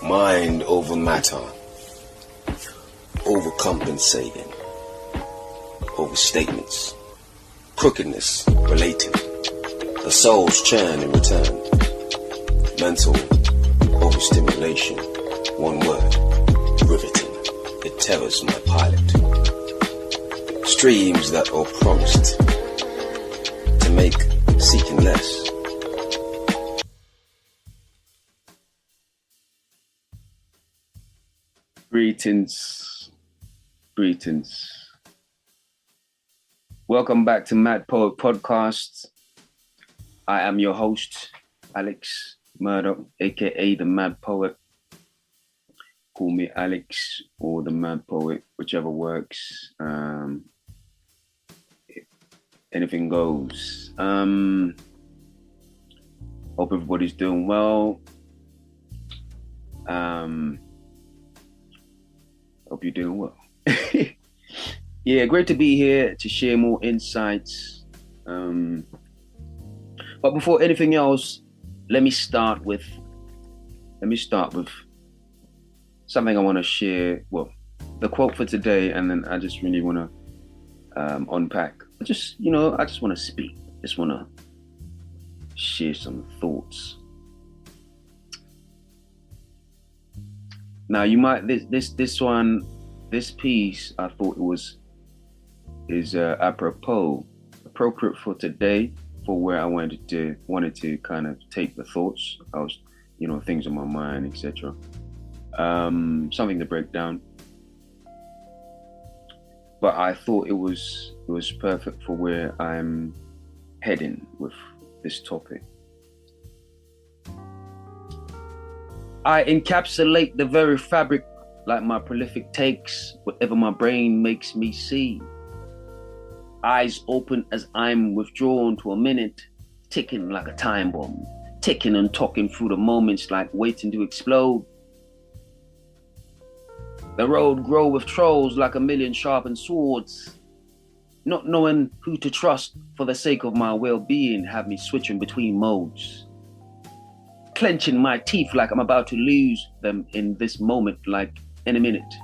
Mind over matter, overcompensating, overstatements, crookedness relating, the soul's churn in return, mental overstimulation, one word, riveting, it terrors my pilot. Streams that are promised to make seeking less. Greetings. Welcome back to Mad Poet Podcast. I am your host, Alex Murdoch, aka the Mad Poet. Call me Alex or the Mad Poet, whichever works. Anything goes. Hope everybody's doing well. Hope you're doing well. Yeah, great to be here to share more insights. But before anything else, let me start with something I want to share. Well, the quote for today, and then I just really want to unpack. I just want to speak. Just want to share some thoughts. Now, you might this piece, I thought is appropriate for today, for where I wanted to kind of take the thoughts. I was, things on my mind, etc. Something to break down. But I thought it was perfect for where I'm heading with this topic. I encapsulate the very fabric like my prolific takes, whatever my brain makes me see. Eyes open as I'm withdrawn to a minute, ticking like a time bomb, ticking and talking through the moments like waiting to explode. The road grow with trolls like a million sharpened swords. Not knowing who to trust for the sake of my well-being have me switching between modes. Clenching my teeth like I'm about to lose them in this moment, like any minute,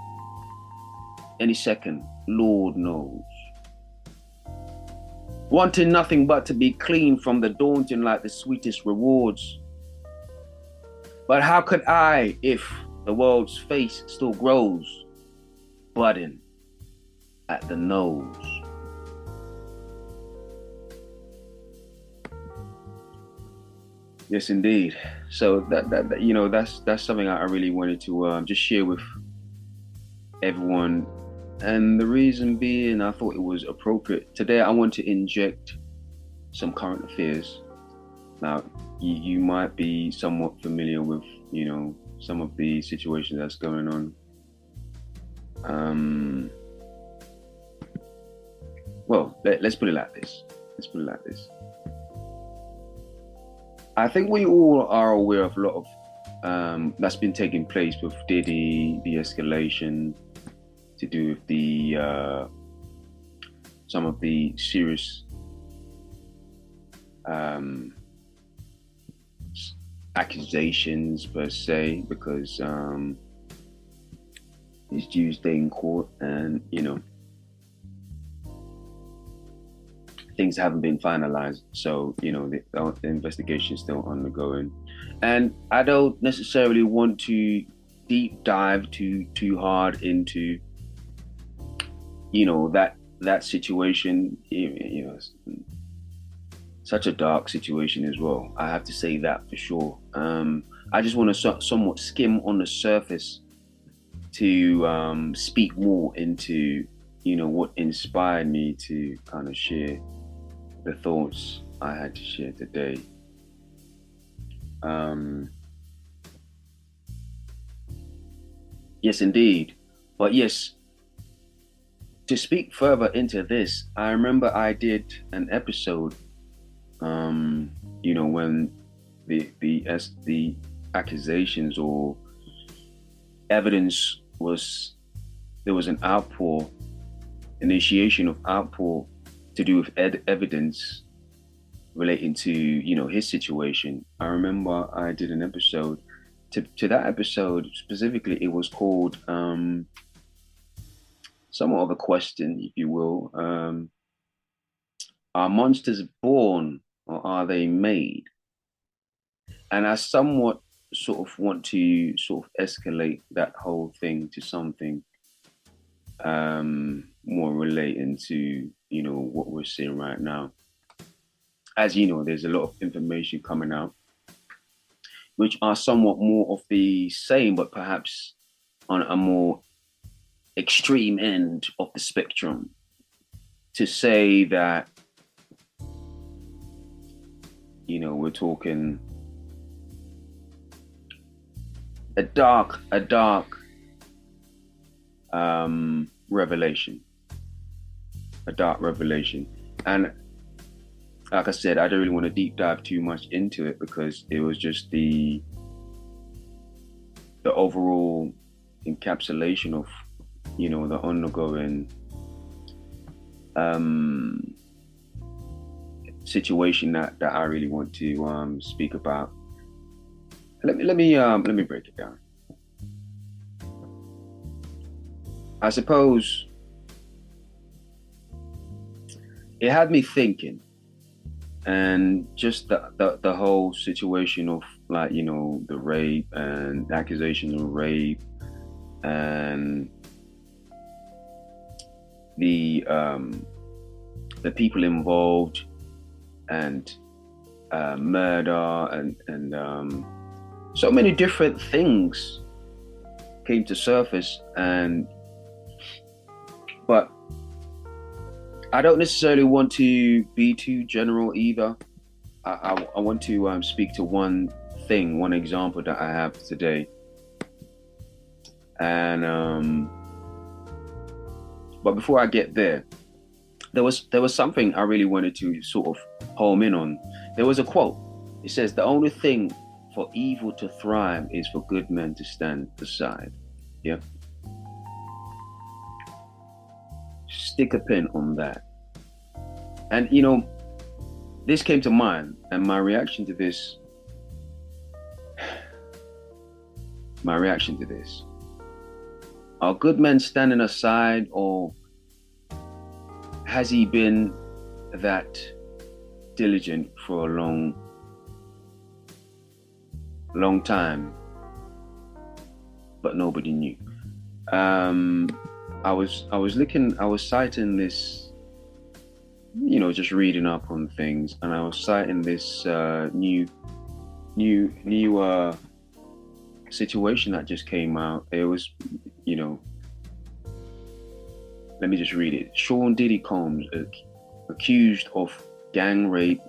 any second, Lord knows. Wanting nothing but to be clean from the daunting like the sweetest rewards. But how could I if the world's face still grows, budding at the nose? Yes, indeed. So that's something I really wanted to just share with everyone, and the reason being, I thought it was appropriate. Today, I want to inject some current affairs. Now, you might be somewhat familiar with, some of the situations that's going on. Well, let's put it like this. I think we all are aware of a lot of that's been taking place with Diddy, the escalation to do with the some of the serious accusations per se, because he's due stay in court, and things haven't been finalized, so the investigation is still undergoing. And I don't necessarily want to deep dive too hard into that situation. Such a dark situation as well, I have to say that for sure. I just want to somewhat skim on the surface to speak more into what inspired me to kind of share the thoughts I had to share today. Yes, indeed. But yes, to speak further into this, I remember I did an episode, when the accusations or evidence there was an initiation of outpour to do with evidence relating to his situation. I remember I did an episode to that episode specifically, it was called somewhat of a question, if you will. Are monsters born or are they made? And I somewhat sort of want to sort of escalate that whole thing to something more relating to, what we're seeing right now. As you know, there's a lot of information coming out, which are somewhat more of the same, but perhaps on a more extreme end of the spectrum. To say that, we're talking a dark revelation, a dark revelation. And like I said, I don't really want to deep dive too much into it because it was just the overall encapsulation of, the ongoing situation that I really want to speak about. Let me break it down. I suppose it had me thinking, and just the whole situation of, like, the rape and accusations of rape, and the people involved, and murder, and so many different things came to surface. And but I don't necessarily want to be too general either. I want to speak to one thing, one example that I have today. And but before I get there, there was something I really wanted to sort of home in on. There was a quote. It says, "The only thing for evil to thrive is for good men to stand aside." Yeah. Stick a pin on that. And this came to mind, and my reaction to this, are good men standing aside, or has he been that diligent for a long time, but nobody knew? I was citing this, just reading up on things, and I was citing this new situation that just came out. It was, let me just read it. Sean Diddy Combs accused of gang rape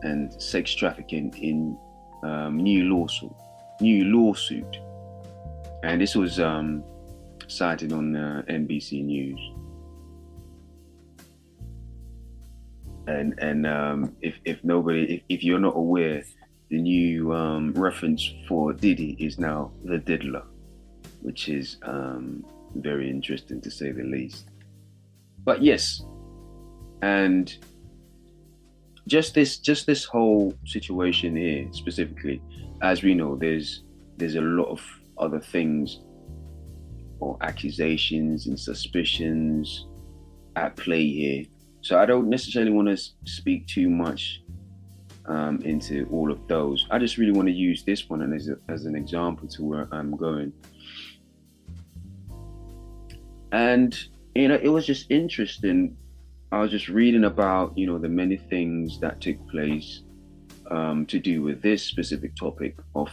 and sex trafficking in new lawsuit, and this was cited on NBC News. And if you're not aware, the new reference for Diddy is now the diddler, which is very interesting to say the least. But yes, and just this whole situation here specifically, as we know, there's a lot of other things, or accusations and suspicions at play here. So I don't necessarily want to speak too much into all of those. I just really want to use this one as an example to where I'm going. And it was just interesting. I was just reading about the many things that took place to do with this specific topic of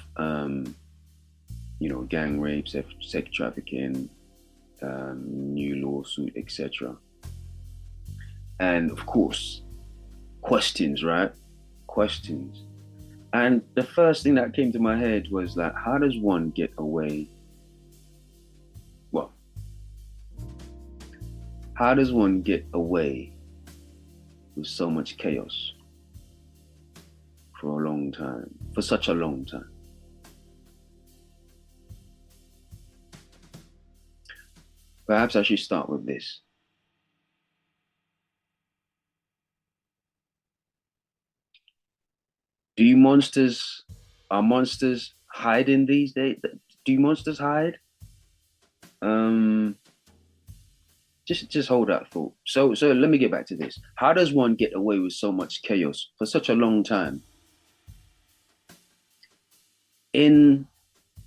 gang rape, sex trafficking, new lawsuit, etc. And of course, questions, right? Questions. And the first thing that came to my head was, like, how does one get away? Well, how does one get away with so much chaos for a long time, for such a long time? Perhaps I should start with this. Are monsters hiding these days? Do monsters hide? Um, just hold that thought. So let me get back to this. How does one get away with so much chaos for such a long time in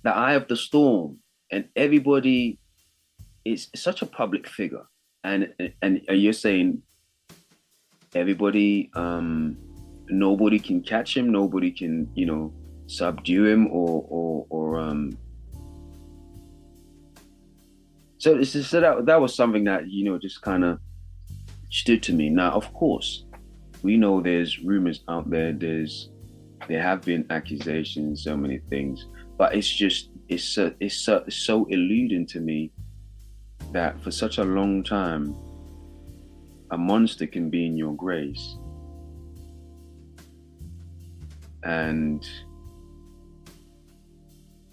the eye of the storm, and everybody is such a public figure, and you're saying everybody, nobody can catch him, nobody can, subdue him or. So that was something that just kind of stood to me. Now, of course, we know there's rumors out there. There have been accusations, so many things, but it's so eluding to me that for such a long time, a monster can be in your grace, and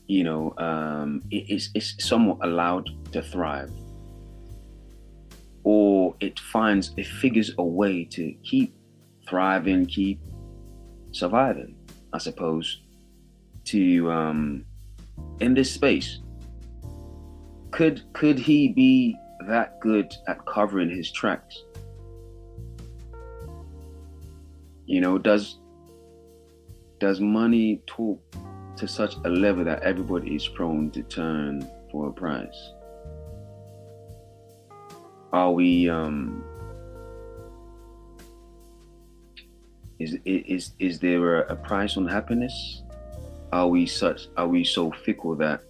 it's somewhat allowed to thrive, or it figures a way to keep thriving, keep surviving, I suppose, to in this space. Could he be that good at covering his tracks? Does money talk to such a level that everybody is prone to turn for a price? Are we is there a price on happiness? Are we so fickle that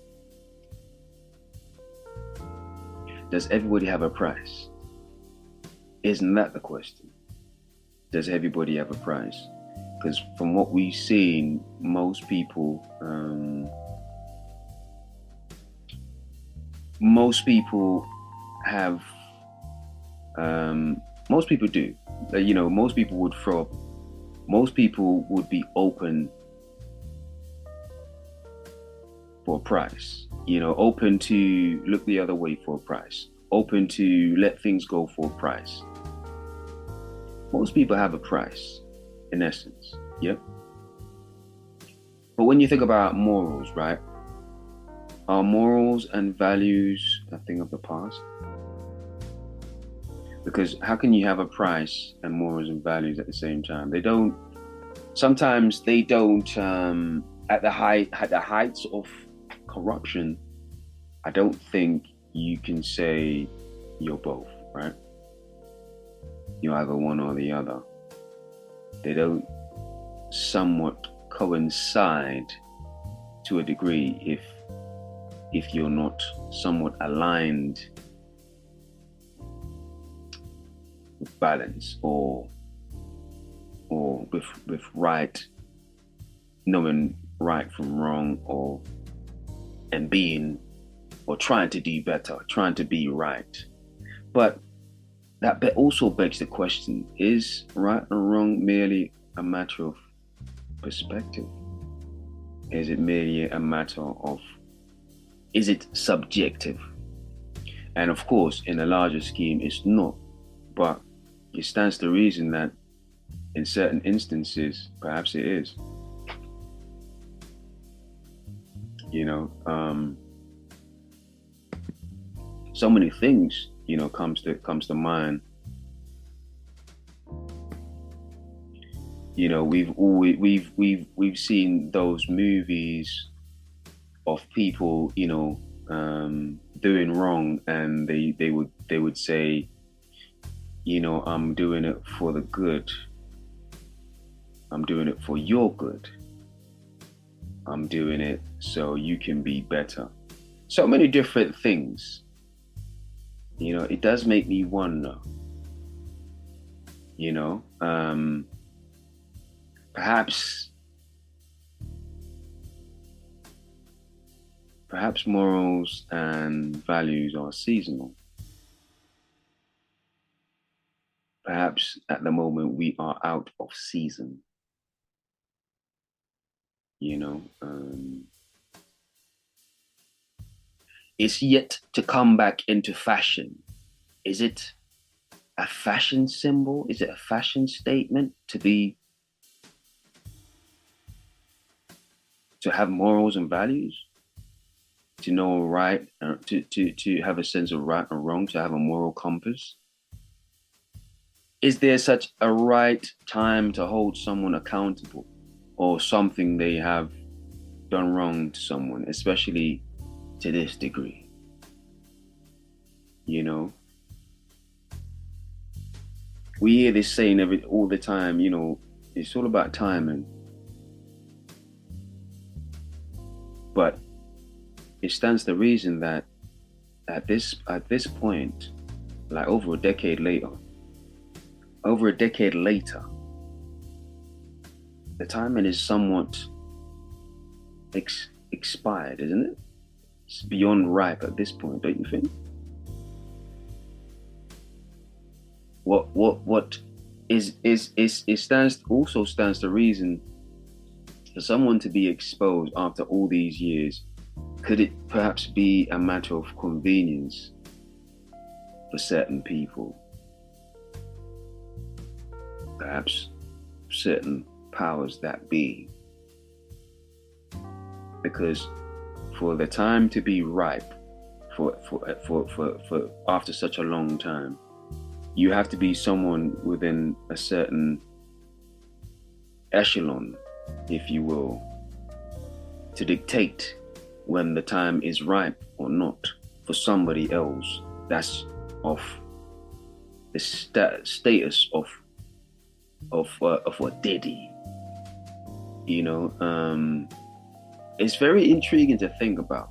does everybody have a price? Isn't that the question? Does everybody have a price? Because from what we've seen, most people have most people do. Most people would throw up. Most people would be open for a price. Open to look the other way for a price. Open to let things go for a price. Most people have a price, in essence. Yep. But when you think about morals, right? Are morals and values a thing of the past? Because how can you have a price and morals and values at the same time? Sometimes they don't, at the heights of corruption, I don't think you can say you're both, right? You're either one or the other. They don't somewhat coincide to a degree if you're not somewhat aligned with balance or with right, knowing right from wrong, and being or trying to do better, trying to be right. But that also begs the question, is right and wrong merely a matter of perspective? Is it merely a matter of, is it subjective? And of course, in a larger scheme, it's not. But it stands to reason that in certain instances, perhaps it is. So many things, comes to mind. We've seen those movies of people, doing wrong, and they would say, I'm doing it for the good. I'm doing it for your good. I'm doing it so you can be better. So many different things. It does make me wonder, perhaps morals and values are seasonal. Perhaps at the moment we are out of season. It's yet to come back into fashion. Is it a fashion symbol? Is it a fashion statement to to have morals and values, to know right, to have a sense of right and wrong, to have a moral compass? Is there such a right time to hold someone accountable or something they have done wrong to someone, especially to this degree? You know, we hear this saying all the time, it's all about timing. But it stands to reason that at this point, like over a decade later, the timing is somewhat expired, isn't it? It's beyond ripe at this point, don't you think? What is it stands to reason for someone to be exposed after all these years. Could it perhaps be a matter of convenience for certain people? Perhaps certain powers that be. Because for the time to be ripe, for after such a long time, you have to be someone within a certain echelon, if you will, to dictate when the time is ripe or not for somebody else that's of the status of a Diddy. It's very intriguing to think about,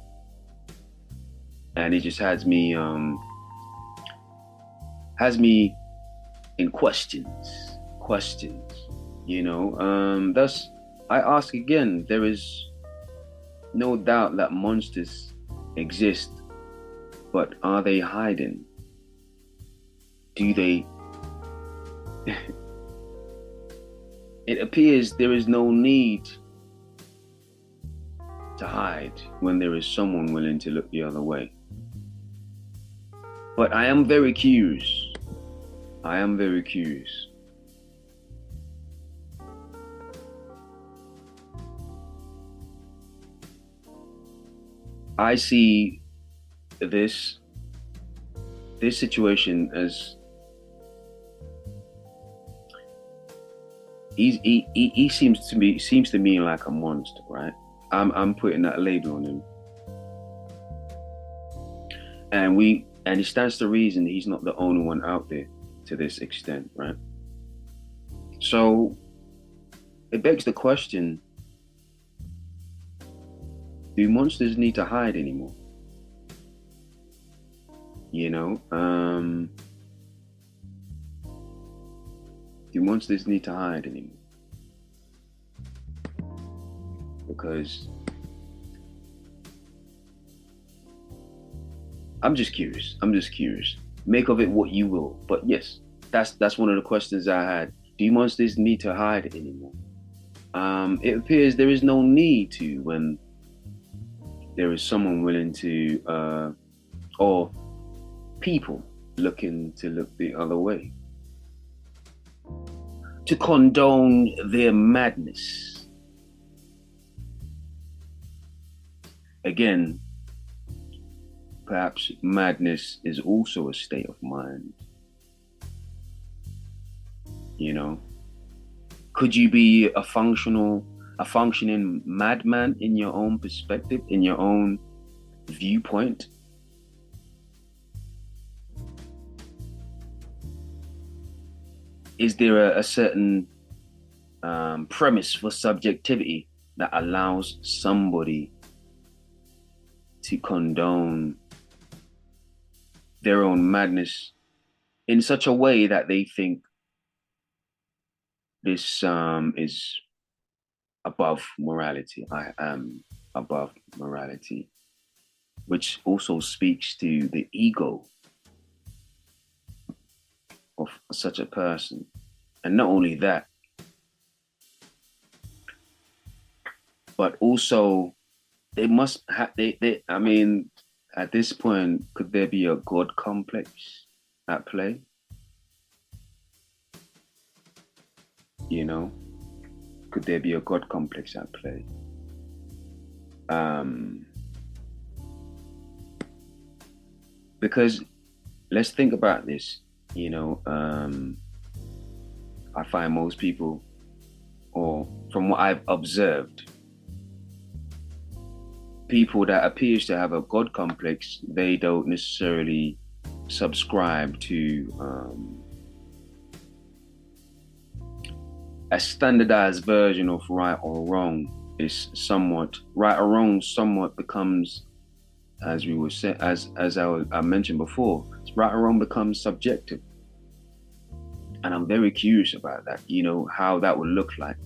and it just has me in questions. Thus I ask again. There is no doubt that monsters exist, but are they hiding? Do they? It appears there is no need to hide when there is someone willing to look the other way. But I am very curious. I am very curious. I see this situation as he seems to me like a monster, right? I'm putting that label on him, and it stands to reason he's not the only one out there to this extent, right? So it begs the question: do monsters need to hide anymore? Do monsters need to hide anymore? Because I'm just curious. Make of it what you will. But yes, that's one of the questions I had. Do monsters need to hide anymore? It appears there is no need to when there is someone willing to, or people looking to look the other way, to condone their madness. Again, perhaps madness is also a state of mind. Could you be a functioning madman in your own perspective, in your own viewpoint? Is there a certain premise for subjectivity that allows somebody to condone their own madness in such a way that they think this is above morality? I am above morality, which also speaks to the ego of such a person. And not only that, but also they must have I mean, at this point, could there be a god complex at play? Could there be a god complex at play? Um, because let's think about this. You know, I find most people, or from what I've observed, people that appears to have a God complex, they don't necessarily subscribe to a standardized version of right or wrong. Is somewhat right or wrong somewhat becomes, as we were saying, I mentioned before, right or wrong becomes subjective. And I'm very curious about that, how that would look like.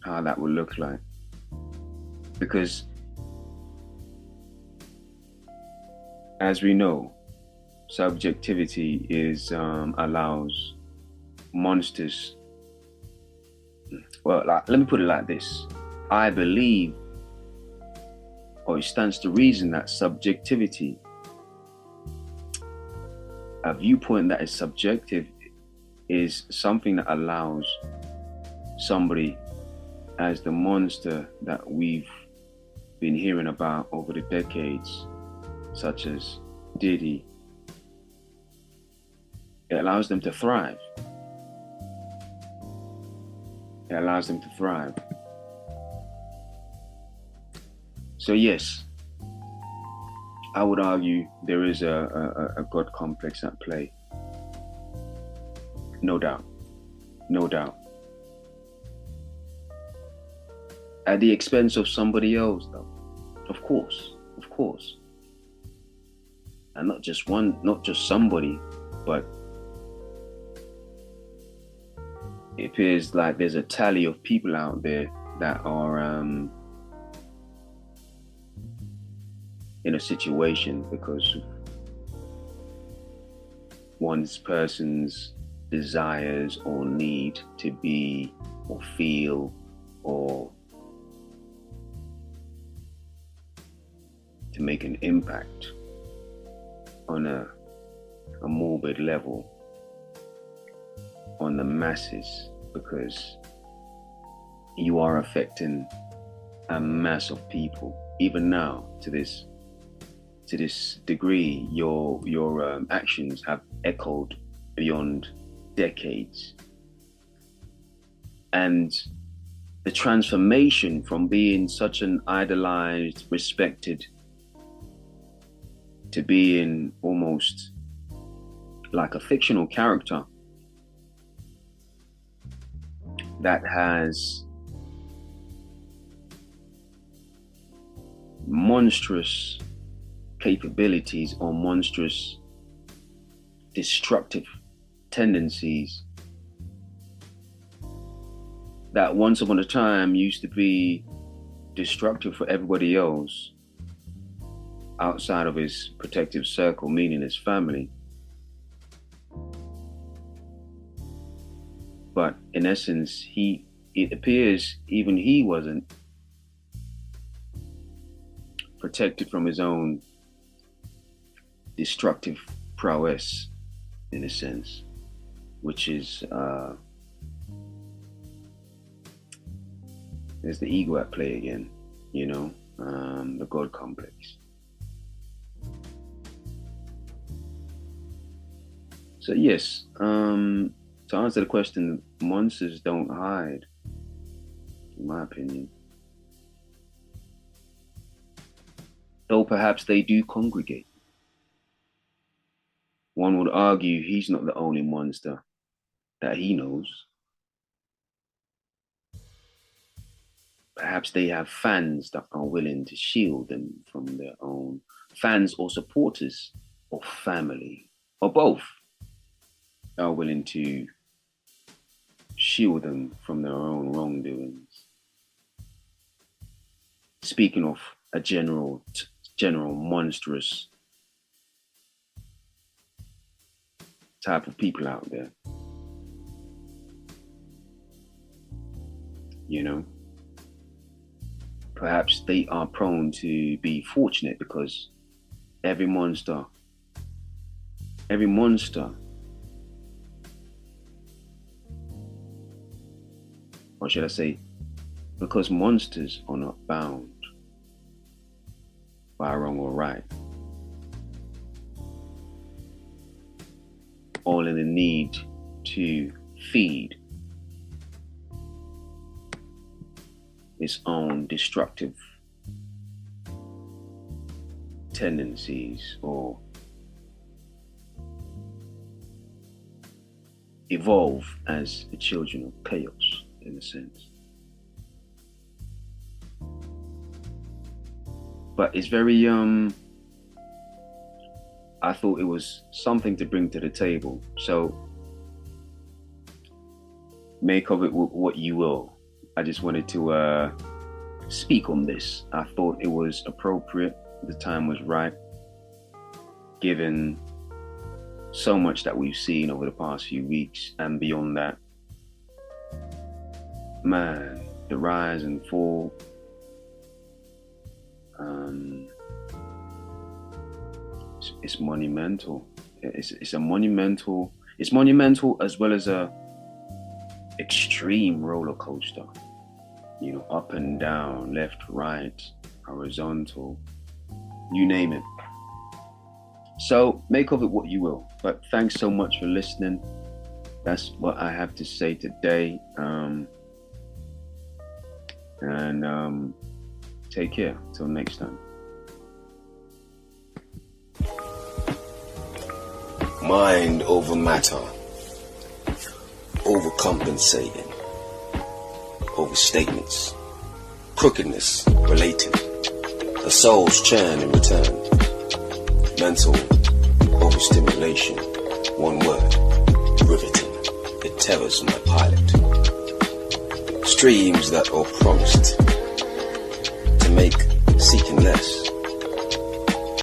How that would look like. Because as we know, subjectivity is allows monsters. Well, let me put it like this. I believe, or it stands to reason, that subjectivity, a viewpoint that is subjective, is something that allows somebody as the monster that we've been hearing about over the decades, such as Diddy, it allows them to thrive. It allows them to thrive. So yes, I would argue there is a God complex at play. No doubt. No doubt. At the expense of somebody else, though. Of course. Of course. And not just somebody, but it appears like there's a tally of people out there that are in a situation because of one person's desires or need to be or feel or to make an impact on a morbid level on the masses, because you are affecting a mass of people. Even now, to this degree, your actions have echoed beyond decades, and the transformation from being such an idolized, respected, to being almost like a fictional character that has monstrous capabilities or monstrous destructive tendencies that once upon a time used to be destructive for everybody else outside of his protective circle, meaning his family. But in essence, it appears even he wasn't protected from his own destructive prowess, in a sense, which is there's the ego at play again, the God complex. So yes, to answer the question, monsters don't hide, in my opinion. Though perhaps they do congregate. One would argue he's not the only monster that he knows. Perhaps they have fans that are willing to shield them from their own fans or supporters or family, or both, are willing to shield them from their own wrongdoings. Speaking of a general monstrous type of people out there, perhaps they are prone to be fortunate because every monster, or should I say, because monsters are not bound by wrong or right, all in the need to feed its own destructive tendencies or evolve as the children of chaos, in a sense. But it's very I thought it was something to bring to the table, so make of it what you will. I just wanted to speak on this. I thought it was appropriate, the time was right, given so much that we've seen over the past few weeks, and beyond that, man, the rise and fall, it's monumental. It's monumental as well as a extreme roller coaster, you know, up and down, left, right, horizontal, you name it. So make of it what you will, but thanks so much for listening. That's what I have to say today. And take care till next time. Mind over matter, overcompensating, overstatements, crookedness related, a soul's churn in return, mental overstimulation, one word, riveting, it terrors my pilot. Streams that are promised to make seeking less.